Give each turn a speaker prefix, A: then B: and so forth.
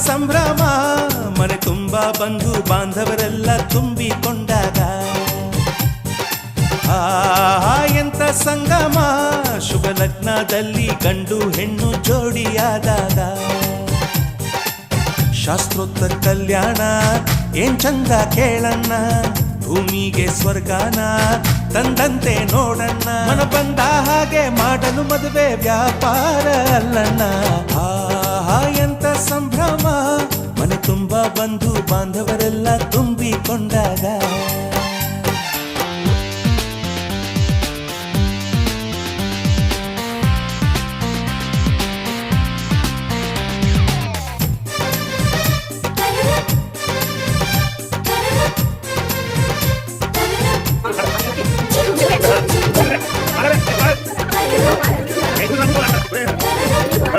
A: ಸಂಭ್ರಮ ಮನೆ ತುಂಬ ಬಂಧು ಬಾಂಧವರೆಲ್ಲ ತುಂಬಿಕೊಂಡಾಗ ಎಂತ ಸಂಗಮ ಶುಭ ಲಗ್ನದಲ್ಲಿ ಗಂಡು ಹೆಣ್ಣು ಜೋಡಿಯಾದಾಗ ಶಾಸ್ತ್ರೋಕ್ತ ಕಲ್ಯಾಣ ಏನ್ ಚಂದ ಕೇಳಣ್ಣ ಭೂಮಿಗೆ ಸ್ವರ್ಗಾನ ತಂದಂತೆ ನೋಡಣ್ಣ ಮನ ಬಂದ ಹಾಗೆ ಮಾಡಲು ಮದುವೆ ವ್ಯಾಪಾರ ಅಲ್ಲಣ್ಣ ಎಂತ ಸಂಭ್ರಮ ಮನೆ ತುಂಬ ಬಂಧು ಬಾಂಧವರೆಲ್ಲ ತುಂಬಿಕೊಂಡಾಗ